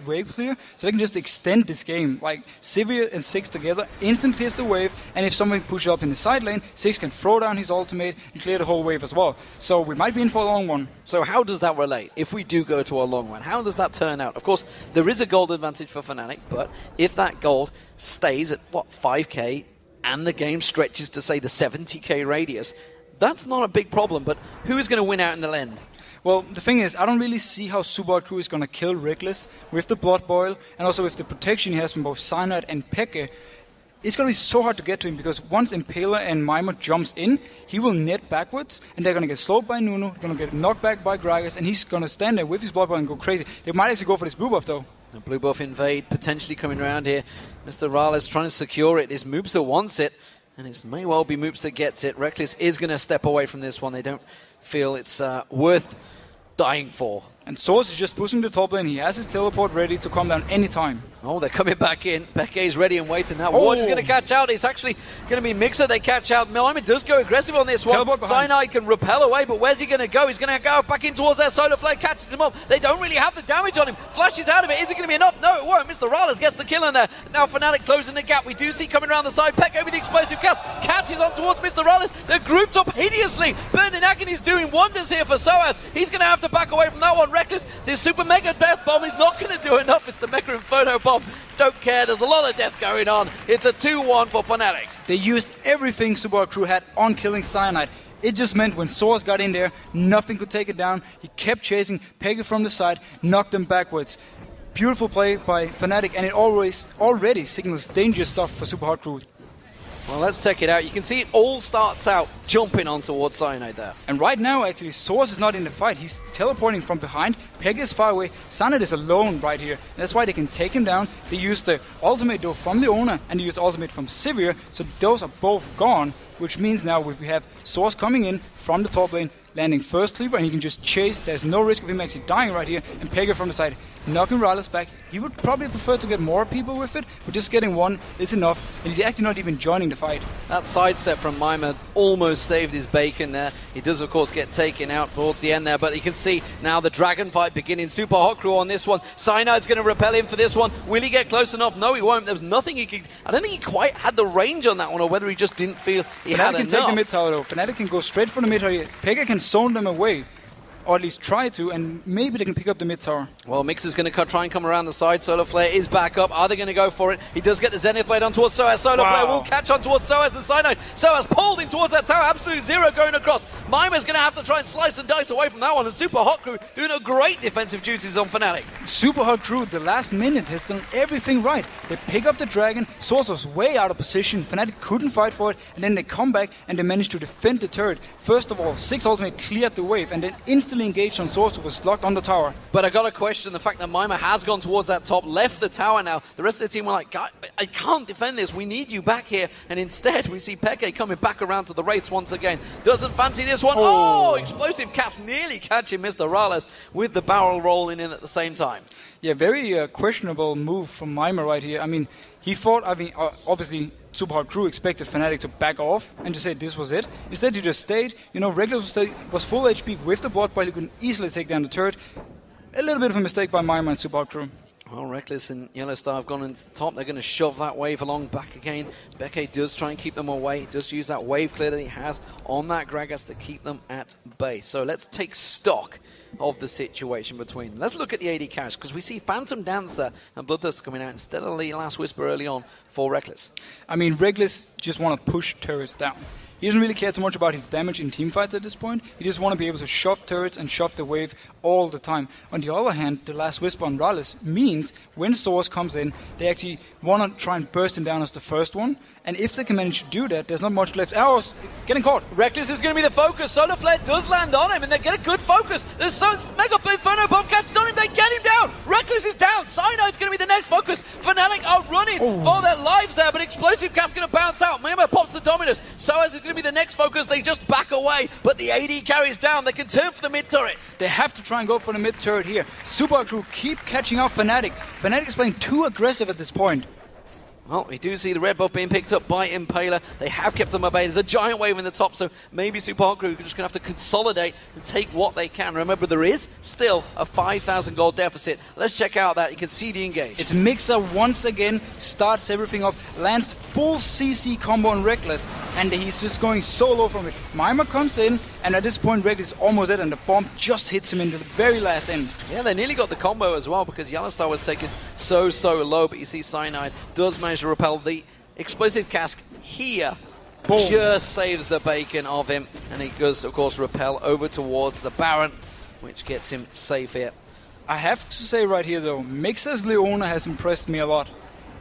wave clear, so they can just extend this game. Like, Sivir and Ziggs together, instant clears the wave, and if someone pushes up in the side lane, Ziggs can throw down his ultimate and clear the whole wave as well. So we might be in for a long one.
So how does that relate? If we do go to a long one, how does that turn out? Of course, there is a gold advantage for Fnatic, but if that gold stays at, 5k, and the game stretches to, say, the 70k radius, that's not a big problem, but who is going to win out in the end?
Well, the thing is, I don't really see how Supa Hot Crew is going to kill Rekkles with the Blood Boil, and also with the protection he has from both Cyanide and xPeke. It's going to be so hard to get to him, because once Impaler and Mimer jumps in, he will net backwards, and they're going to get slowed by Nunu, going to get knocked back by Gragas, and he's going to stand there with his Blood Boil and go crazy. They might actually go for this blue buff, though.
The blue buff invade potentially coming around here. MrRalleZ trying to secure it. It's Moopz that wants it, and it may well be Moopz that gets it. Rekkles is going to step away from this one. They don't feel it's worth dying for.
And sOAZ is just pushing the top lane. He has his teleport ready to come down anytime.
Oh, they're coming back in. xPeke is ready and waiting. That ward is going to catch out. It's actually going to be migxa. They catch out. Mimer does go aggressive on this one. Cyanide can repel away, but where's he going to go? He's going to go back in towards their solar flare, catches him up. They don't really have the damage on him. Flashes out of it. Is it going to be enough? No, it won't. MrRalleZ gets the kill in there. Now Fnatic closing the gap. We do see coming around the side. xPeke with the explosive cast. Catches on towards MrRalleZ. They're grouped up hideously. Burning Agony's doing wonders here for sOAZ. He's going to have to back away from that one. Rekkles, this super mega death bomb is not going to do enough. It's the Mega Inferno bomb. Don't care, there's a lot of death going on. It's a 2-1 for Fnatic.
They used everything Supa Hot Crew had on killing Cyanide. It just meant when sOAZ got in there, nothing could take it down. He kept chasing xPeke from the side, knocked them backwards. Beautiful play by Fnatic, and it already signals dangerous stuff for Supa Hot Crew.
Well, let's check it out. You can see it all starts out jumping on towards Cyanide there.
And right now, actually, sOAZ is not in the fight. He's teleporting from behind. xPeke is far away. Cyanide is alone right here. And that's why they can take him down. They use the ultimate, though, from the owner, and they use the ultimate from Sivir. So those are both gone, which means now we have sOAZ coming in from the top lane, landing first cleaver, and he can just chase. There's no risk of him actually dying right here. And Peke from the side, knocking MrRalleZ back. He would probably prefer to get more people with it, but just getting one is enough. And he's actually not even joining the fight.
That sidestep from Mimer almost saved his bacon there. He does, of course, get taken out towards the end there, but you can see now the dragon fight beginning. Supa Hot Crew on this one. Cyanide's going to repel him for this one. Will he get close enough? No, he won't. There's nothing he could... I don't think he quite had the range on that one, or whether he just didn't feel he had enough.
Fnatic can take the mid tower, though. Fnatic can go straight for the mid tower. Peke can zone them away, or at least try to, and maybe they can pick up the mid tower.
Well, mixa's going to try and come around the side. Solar Flare is back up. Are they going to go for it? He does get the Zenith Blade on towards sOAZ. Solar Flare will catch on towards sOAZ and Cyanide. sOAZ pulled in towards that tower. Absolute zero going across. Mimer's going to have to try and slice and dice away from that one. And Supa Hot Crew doing a great defensive duties on Fnatic.
Supa Hot Crew, the last minute, has done everything right. They pick up the dragon. sOAZ was way out of position. Fnatic couldn't fight for it. And then they come back and they managed to defend the turret. First of all, 6 ultimate cleared the wave and then instantly engaged on sOAZ, who was locked on the tower.
But I got to question the fact that Mimer has gone towards that top, left the tower now. The rest of the team were like, I can't defend this. We need you back here. And instead, we see Peke coming back around to the Wraiths once again. Doesn't fancy this one. Oh, explosive cast nearly catching MrRalleZ with the barrel rolling in at the same time.
Yeah, very questionable move from Mimer right here. I mean, he thought, obviously, Supa Hot Crew expected Fnatic to back off and just say this was it. Instead, he just stayed. You know, Rekkles was full HP with the blood, but he could easily take down the turret. A little bit of a mistake by Mimer and Supa Hot Crew.
Well, Rekkles and YellOwStaR have gone into the top. They're going to shove that wave along back again. Peke does try and keep them away. He does use that wave clear that he has on that Gragas to keep them at bay. So let's take stock of the situation between them. Let's look at the AD carries, because we see Phantom Dancer and Bloodthirster coming out instead of the Last Whisper early on for Rekkles. I
mean, Rekkles just want to push turrets down. He doesn't really care too much about his damage in teamfights at this point. He just want to be able to shove turrets and shove the wave all the time. On the other hand, the Last Whisper on MrRalleZ means when sOAZ comes in, they actually want to try and burst him down as the first one. And if they can manage to do that, there's not much left. Arrows getting caught.
Rekkles is going to be the focus. Solar Flare does land on him, and they get a good focus. There's so Mega Inferno Bomb catches on him. They get him down. Rekkles is down. Cyanide's going to be the next focus. Fnatic are running for their lives there, but Explosive Cast going to bounce out. Mimer pops the Dominus. sOAZ is going to be the next focus. They just back away, but the AD carries down. They can turn for the mid turret.
They have to try and go for the mid turret here. Supa Hot Crew keep catching out Fnatic. Fnatic is playing too aggressive at this point.
Well, we do see the red buff being picked up by Impaler. They have kept them at bay. There's a giant wave in the top, so maybe Supa Hot Crew are just going to have to consolidate and take what they can. Remember, there is still a 5,000 gold deficit. Let's check out that. You can see the engage.
It's migxa once again, starts everything up, lands full CC combo on Rekkles, and he's just going solo from it. Mimer comes in, and at this point, Rekkles is almost dead, and the bomb just hits him in the very last end.
Yeah, they nearly got the combo as well, because YellOwStaR was taken so low, but you see Cyanide does manage to repel the explosive cask here. Boom. Just saves the bacon of him, and he does, of course, repel over towards the Baron, which gets him safe here.
I have to say right here, though, migxa's Leona has impressed me a lot.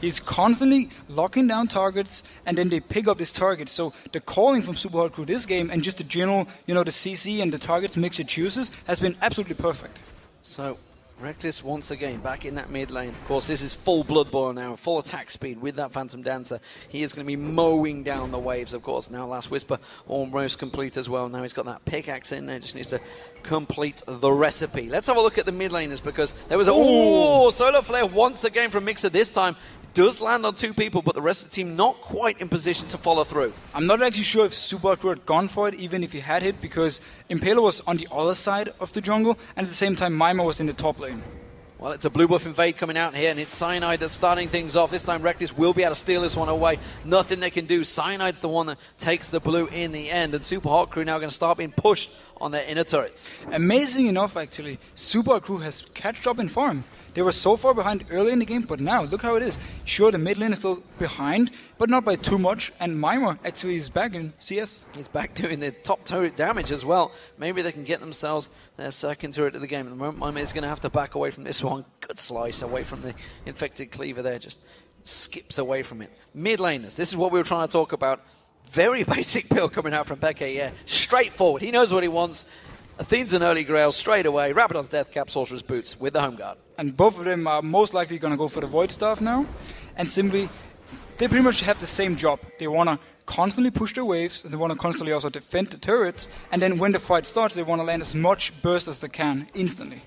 He's constantly locking down targets, and then they pick up this target. So the calling from Supa Hot Crew this game, and just the general, the CC and the targets migxa chooses, has been absolutely perfect.
So Rekkles once again back in that mid lane. Of course, this is full Blood Boil now, full attack speed with that Phantom Dancer. He is going to be mowing down the waves, of course. Now Last Whisper almost complete as well. Now he's got that pickaxe in there, just needs to complete the recipe. Let's have a look at the mid laners, because there was a Solar Flare once again from migxa this time. Does land on 2 people, but the rest of the team not quite in position to follow through.
I'm not actually sure if Supa Hot Crew had gone for it, even if he had hit, because Impaler was on the other side of the jungle, and at the same time Mimer was in the top lane.
Well, it's a blue buff invade coming out here, and it's Cyanide that's starting things off. This time Rekkles will be able to steal this one away. Nothing they can do. Cyanide's the one that takes the blue in the end, and Supa Hot Crew now going to start being pushed on their inner turrets.
Amazing enough, actually, Supa Hot Crew has catched up in farm. They were so far behind early in the game, but now, look how it is. Sure, the mid lane is still behind, but not by too much, and Mimer actually is back in CS.
He's back doing the top turret damage as well. Maybe they can get themselves their second turret of the game. At the moment, Mimer is going to have to back away from this one. Good slice away from the infected cleaver there, just skips away from it. Mid laners, this is what we were trying to talk about. Very basic build coming out from Peke, yeah. Straightforward, he knows what he wants. Athene's an early grail straight away. Rabadon's Death Cap, Sorcerer's Boots with the Home Guard.
And both of them are most likely going to go for the Void Staff now. And simply, they pretty much have the same job. They want to constantly push their waves, and they want to constantly also defend the turrets, and then when the fight starts, they want to land as much burst as they can instantly.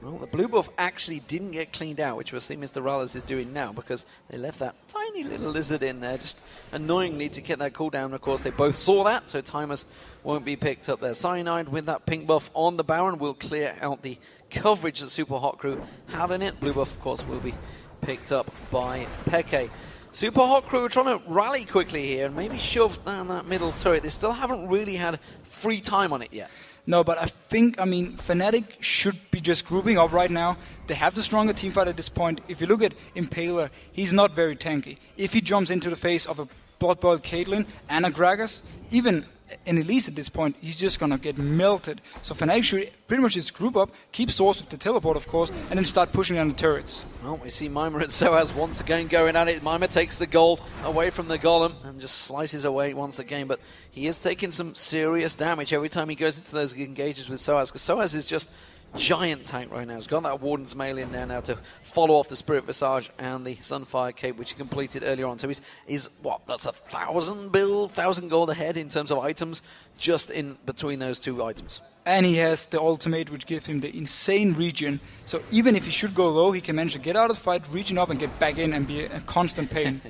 Well, the blue buff actually didn't get cleaned out, which we'll see MrRalleZ is doing now, because they left that tiny little lizard in there, just annoyingly to get that cooldown. Of course, they both saw that, so timers won't be picked up there. Cyanide with that pink buff on the Baron will clear out the coverage that Supa Hot Crew had in it. Blue buff, of course, will be picked up by xPeke. Supa Hot Crew are trying to rally quickly here and maybe shove down that middle turret. They still haven't really had free time on it yet.
No, but I mean, Fnatic should be just grouping up right now. They have the stronger teamfight at this point. If you look at Impaler, he's not very tanky. If he jumps into the face of a Blood-Boiled Caitlyn and a Gragas, even an Elise at this point, he's just going to get melted. So Fnatic should pretty much just group up, keep sOAZ with the teleport, of course, and then start pushing down the turrets.
Well, we see Mimer and sOAZ once again going at it. Mimer takes the gold away from the golem and just slices away once again, but he is taking some serious damage every time he goes into those engages with sOAZ, because sOAZ is just giant tank right now. He's got that Warden's Mail in there now to follow off the Spirit Visage and the Sunfire Cape, which he completed earlier on. So he's what, that's 1,000 build, 1,000 gold ahead in terms of items, just in between those two items.
And he has the ultimate, which gives him the insane regen. So even if he should go low, he can manage to get out of the fight, regen up and get back in and be a constant pain.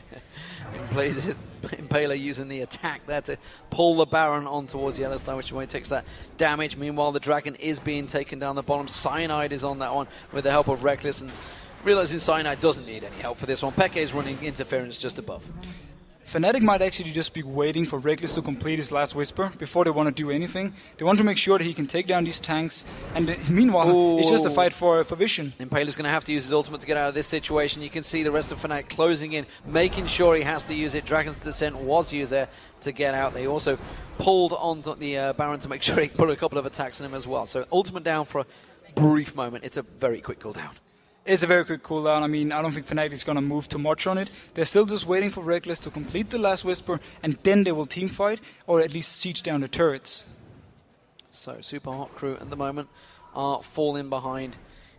Impaler using the attack there to pull the Baron on towards YellOwStaR, which way takes that damage. Meanwhile, the Dragon is being taken down the bottom. Cyanide is on that one with the help of Rekkles, and realizing Cyanide doesn't need any help for this one. xPeke is running interference just above.
Fnatic might actually just be waiting for Rekkles to complete his last Whisper before they want to do anything. They want to make sure that he can take down these tanks, and meanwhile, it's just a fight for vision.
Impaler's going to have to use his ultimate to get out of this situation. You can see the rest of Fnatic closing in, making sure he has to use it. Dragon's Descent was used there to get out. They also pulled onto the Baron to make sure he put a couple of attacks on him as well. So ultimate down for a brief moment. It's a very quick cooldown.
It's a very quick cooldown. I mean, I don't think Fnatic is going to move too much on it. They're still just waiting for Rekkles to complete the last Whisper, and then they will teamfight, or at least siege down the turrets.
So, Supa Hot Crew at the moment are falling behind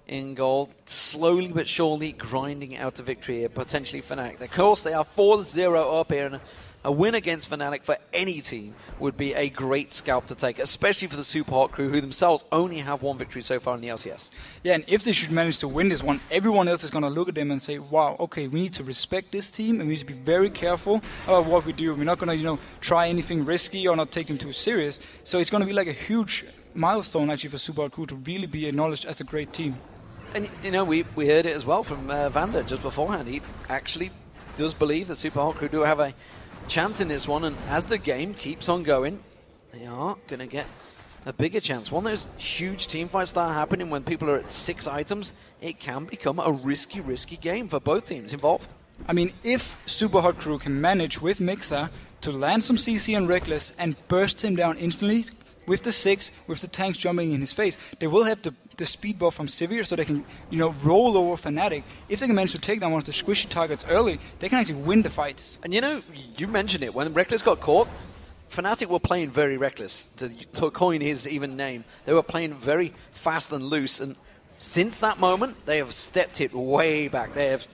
in gold. Slowly but surely grinding out a victory here, potentially Fnatic. Of course, they are 4-0 up here, and a win against Fnatic for any team would be a great scalp to take, especially for the Supa Hot Crew, who themselves only have one victory so far in the LCS.
Yeah, and if they should manage to win this one, everyone else is going to look at them and say, wow, okay, we need to respect this team, and we need to be very careful about what we do. We're not going to, try anything risky or not take them too serious. So it's going to be like a huge milestone, actually, for Supa Hot Crew to really be acknowledged as a great team.
And, we heard it as well from Vander just beforehand. He actually does believe that Supa Hot Crew do have a chance in this one, and as the game keeps on going, they are going to get a bigger chance. When those huge team fights start happening, when people are at 6 items, it can become a risky game for both teams involved.
I mean, if Supa Hot Crew can manage with migxa to land some CC on Rekkles and burst him down instantly with the 6, with the tanks jumping in his face, they will have the speed buff from Sivir, so they can, roll over Fnatic. If they can manage to take down one of the squishy targets early, they can actually win the fights.
And you mentioned it, when Rekkles got caught, Fnatic were playing very reckless, to coin his even name. They were playing very fast and loose, and since that moment, they have stepped it way back. They have,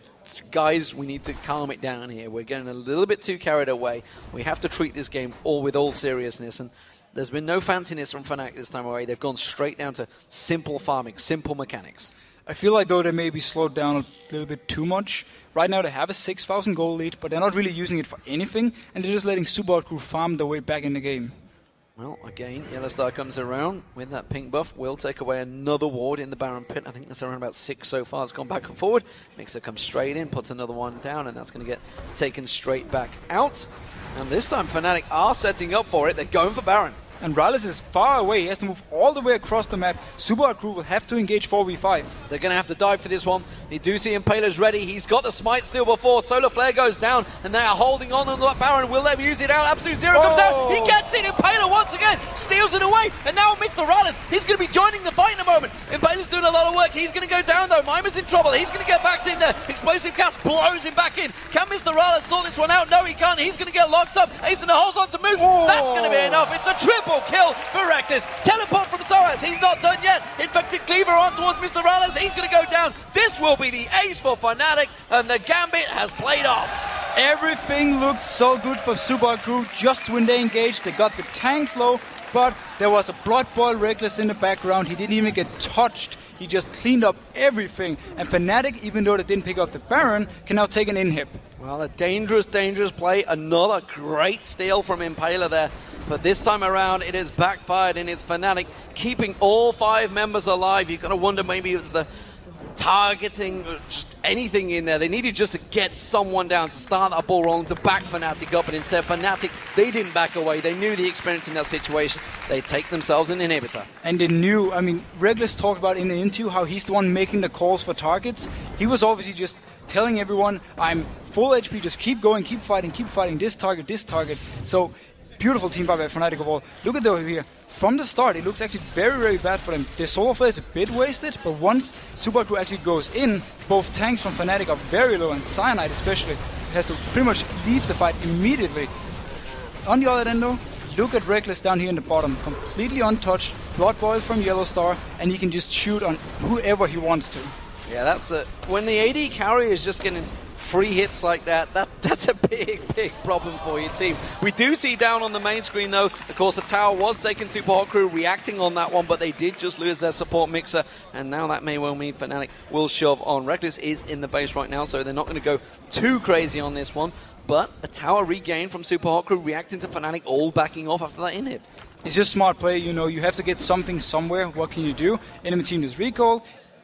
guys, we need to calm it down here. We're getting a little bit too carried away. We have to treat this game with all seriousness, and there's been no fanciness from Fnatic this time away. They've gone straight down to simple farming, simple mechanics.
I feel like, though, they may be slowed down a little bit too much. Right now they have a 6,000 gold lead, but they're not really using it for anything, and they're just letting Supa Hot Crew farm their way back in the game.
Well, again, YellOwStaR comes around with that pink buff. Will take away another ward in the Baron pit. I think that's around about 6 so far. It's gone back and forward. migxa comes straight in, puts another one down, and that's going to get taken straight back out. And this time Fnatic are setting up for it. They're going for Baron.
And MrRalleZ is far away. He has to move all the way across the map. Supa Hot Crew will have to engage 4v5.
They're going to have to dive for this one. You do see Impaler's ready. He's got the smite still before. Solar Flare goes down, and they are holding on that Baron. Will they use it out? Absolute Zero comes out. He gets it. Impaler once again steals it away. And now MrRalleZ, he's going to be joining the fight in a moment. Impaler's doing a lot of work. He's going to go down, though. Mimer's in trouble. He's going to get back in there. Explosive cast blows him back in. Can MrRalleZ sort this one out? No, he can't. He's going to get locked up. Ace in the holds on to Moopz. That's going to be enough. It's a triple kill for Rekkles. Teleport from sOAZ. He's not done yet. Infected Cleaver on towards MrRalleZ. He's going to go down. This will be the ace for Fnatic, and the gambit has played off.
Everything looked so good for Supa Hot Crew just when they engaged. They got the tanks low, but there was a blood boil Rekkles in the background. He didn't even get touched. He just cleaned up everything. And Fnatic, even though they didn't pick up the Baron, can now take an inhib.
Well, a dangerous, dangerous play. Another great steal from Impaler there. But this time around, it has backfired, and it's Fnatic keeping all 5 members alive. You've got to wonder maybe it's the targeting, just anything in there. They needed just to get someone down to start that ball rolling to back Fnatic up, but instead Fnatic, they didn't back away. They knew the experience in that situation. They take themselves an inhibitor.
And they knew, I mean, Rekkles talked about in the interview how he's the one making the calls for targets. He was obviously just telling everyone, I'm full HP, just keep going, keep fighting this target, this target. So, beautiful team fight by Fnatic overall. Look at over here. From the start, it looks actually very, very bad for them. Their solo flare is a bit wasted, but once Supa Hot Crew actually goes in, both tanks from Fnatic are very low, and Cyanide especially has to pretty much leave the fight immediately. On the other end though, look at Rekkles down here in the bottom, completely untouched, blood boil from YellOwStaR, and he can just shoot on whoever he wants to.
Yeah, that's when the AD carry is just getting free hits like that, that's a big, big problem for your team. We do see down on the main screen, though, of course, the tower was taking Supa Hot Crew, reacting on that one, but they did just lose their support migxa, and now that may well mean Fnatic will shove on. Rekkles is in the base right now, so they're not going to go too crazy on this one, but a tower regained from Supa Hot Crew, reacting to Fnatic, all backing off after that inhib.
It's just smart play, you know, you have to get something somewhere. What can you do? Enemy team is recalled,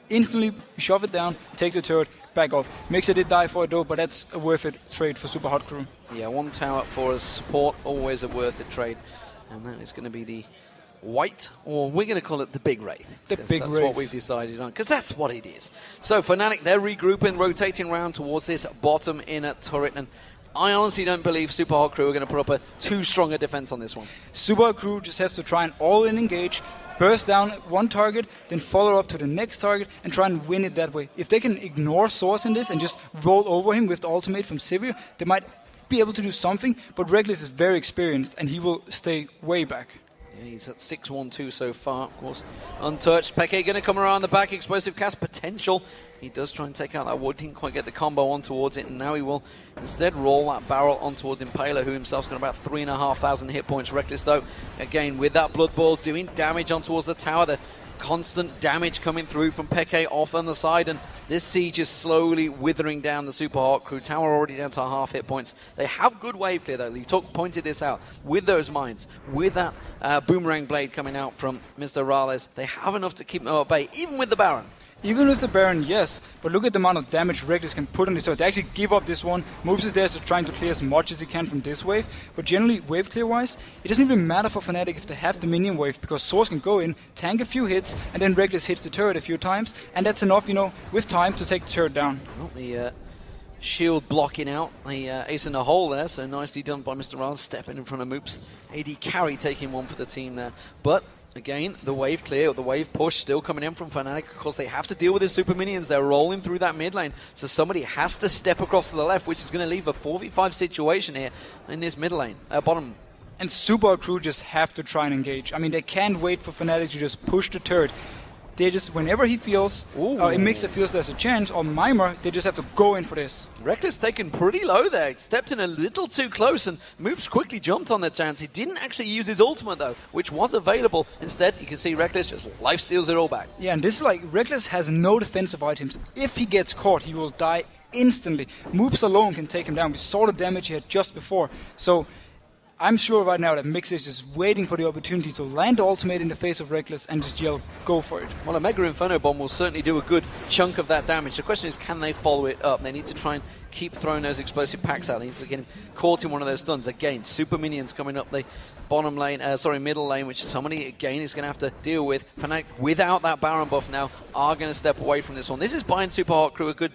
instantly shove it down, take the turret, back off. migxa did die for it though, but that's a worth it trade for Supa Hot Crew.
Yeah, one tower for us support, always a worth it trade. And that is going to be the white, or we're going to call it the big Wraith.
The big
Wraith. That's what we've decided on, because that's what it is. So Fnatic, they're regrouping, rotating around towards this bottom inner turret, and I honestly don't believe Supa Hot Crew are going to put up a too strong a defense on this one.
Supa Hot Crew just have to try and all-in engage, burst down one target, then follow up to the next target and try and win it that way. If they can ignore sOAZ in this and just roll over him with the ultimate from Sivir, they might be able to do something, but Rekkles is very experienced and he will stay way back.
Yeah, he's at 6-1-2 so far, of course. Untouched. xPeke going to come around the back. Explosive cast potential. He does try and take out that ward. Didn't quite get the combo on towards it, and now he will instead roll that barrel on towards Impaler, who himself's got about 3,500 hit points. Rekkles, though, again, with that blood ball, doing damage on towards the tower. The constant damage coming through from xPeke off on the side, and this siege is slowly withering down the Supa Hot Crew. Tower already down to half hit points. They have good wave clear, though. Lee pointed this out. With those mines, with that boomerang blade coming out from MrRalleZ, they have enough to keep them at bay, even with the Baron.
Even with the Baron, yes, but look at the amount of damage Rekkles can put on this. So they actually give up this one. Moopz is there, so trying to clear as much as he can from this wave. But generally, wave clear-wise, it doesn't even matter for Fnatic if they have the minion wave, because sOAZ can go in, tank a few hits, and then Rekkles hits the turret a few times, and that's enough, you know, with time to take the turret down.
Well, the shield blocking out, the ace in the hole there, so nicely done by MrRalleZ, stepping in front of Moopz. AD carry taking one for the team there. But again, the wave clear, or the wave push still coming in from Fnatic. Of course, they have to deal with the super minions. They're rolling through that mid lane. So somebody has to step across to the left, which is going to leave a 4v5 situation here in this mid lane, bottom.
And Supa Hot Crew just have to try and engage. I mean, they can't wait for Fnatic to just push the turret. They just, whenever he feels, migxa feels there's a chance, or Mimer, they just have to go in for this.
Rekkles taken pretty low there, stepped in a little too close, and Moopz quickly jumped on that chance. He didn't actually use his ultimate, though, which was available. Instead, you can see Rekkles just life steals it all back.
Yeah, and this is like, Rekkles has no defensive items. If he gets caught, he will die instantly. Moopz alone can take him down. We saw the damage he had just before. So I'm sure right now that migxa is just waiting for the opportunity to land the ultimate in the face of Rekkles and just yell, go for it.
Well, a Mega Inferno Bomb will certainly do a good chunk of that damage. The question is, can they follow it up? They need to try and keep throwing those explosive packs out. They need to get him caught in one of those stuns. Again, super minions coming up the bottom lane, middle lane, which somebody, again, is going to have to deal with. Fnatic, without that Baron buff now, are going to step away from this one. This is buying Supa Hot Crew a good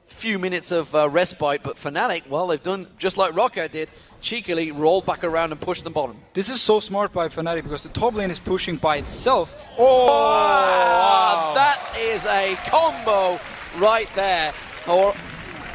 few minutes of respite, but Fnatic, well, they've done just like Rocco did, cheekily rolled back around and pushed them bottom.
This is so smart by Fnatic because the top lane is pushing by itself.
Oh, wow. That is a combo right there. Or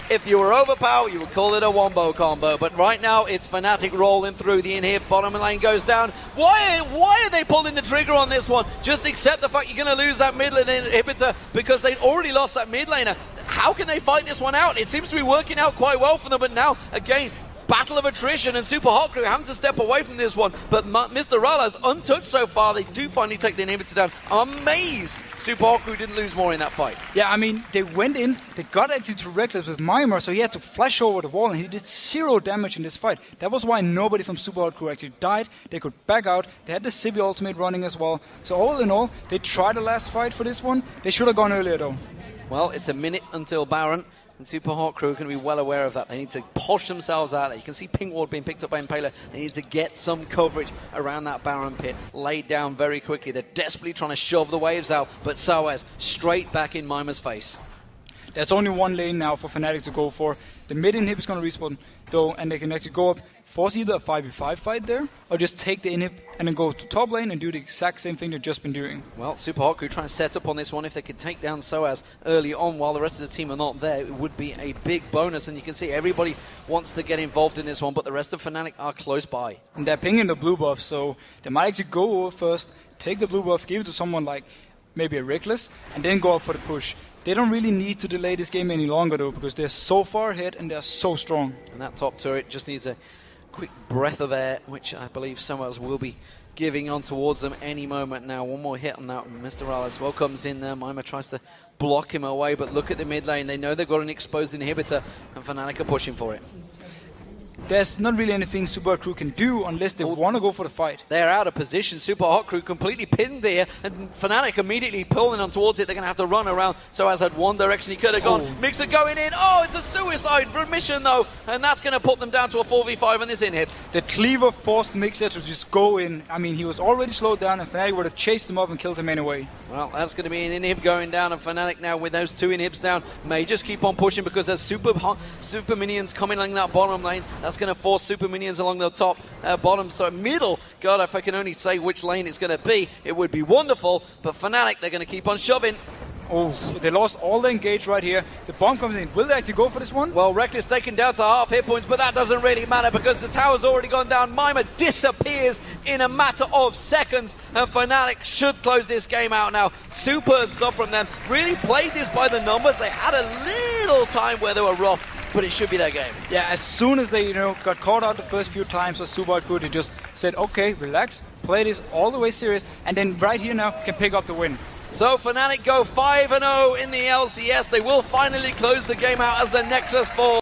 if you were overpowered, you would call it a wombo combo. But right now, it's Fnatic rolling through. The inhib bottom lane goes down. Why are they pulling the trigger on this one? Just accept the fact you're going to lose that mid lane inhibitor because they'd already lost that mid laner. how can they fight this one out? It seems to be working out quite well for them, but now, again, battle of attrition, and Supa Hot Crew having to step away from this one. But MrRalleZ untouched so far. They do finally take the inhibitor down. I'm amazed Supa Hot Crew didn't lose more in that fight.
Yeah, I mean, they went in, they got actually to Rekkles with Mimer, so he had to flash over the wall, and he did 0 damage in this fight. That was why nobody from Supa Hot Crew actually died. They could back out. They had the Sibi ultimate running as well. So all in all, they tried the last fight for this one. They should have gone earlier, though.
Well, it's a minute until Baron. And Supa Hot Crew are going to be well aware of that. They need to posh themselves out there. You can see Pink Ward being picked up by Impaler. They need to get some coverage around that Baron pit, laid down very quickly. They're desperately trying to shove the waves out, but sOAZ straight back in Mimer's face.
There's only one lane now for Fnatic to go for. The mid inhib is going to respawn, though, and they can actually go up, force either a 5v5 fight there, or just take the inhib and then go to top lane and do the exact same thing they've just been doing.
Well, Supa Hot Crew trying to set up on this one. If they could take down sOAZ early on while the rest of the team are not there, it would be a big bonus. And you can see everybody wants to get involved in this one, but the rest of Fnatic are close by.
And they're pinging the blue buff, so they might actually go over first, take the blue buff, give it to someone like maybe a Rekkles, and then go up for the push. They don't really need to delay this game any longer, though, because they're so far ahead and they're so strong.
And that top turret just needs a quick breath of air, which I believe sOAZ will be giving on towards them any moment now. One more hit on that. MrRalleZ well comes in there. Mimer tries to block him away, but look at the mid lane. They know they've got an exposed inhibitor, and Fnatic are pushing for it.
There's not really anything Supa Hot Crew can do unless they want to go for the fight.
They're out of position. Supa Hot Crew completely pinned there, and Fnatic immediately pulling on towards it. They're going to have to run around. sOAZ had one direction he could have gone. migxa going in. Oh, it's a suicide mission, though, and that's going to put them down to a 4v5 on this inhib.
The cleaver forced migxa to just go in. I mean, he was already slowed down, and Fnatic would have chased him up and killed him anyway.
Well, that's going to be an inhib going down, and Fnatic now with those 2 inhibs down may just keep on pushing because there's super minions coming along that bottom lane. That's going to force super minions along the top, bottom, so middle. God, if I can only say which lane it's going to be, it would be wonderful. But Fnatic, they're going to keep on shoving.
Oh, they lost all the engage right here. The bomb comes in. Will they actually go for this one?
Well, Rekkles taken down to half hit points, but that doesn't really matter because the tower's already gone down. Mimer disappears in a matter of seconds, and Fnatic should close this game out now. Superb stuff from them. Really played this by the numbers. They had a little time where they were rough, but it should be their game.
Yeah, as soon as they got caught out the first few times of Supa Hot Crew, they just said, okay, relax, play this all the way serious, and then right here now can pick up the win.
So Fnatic go 5-0 in the LCS. They will finally close the game out as the Nexus falls.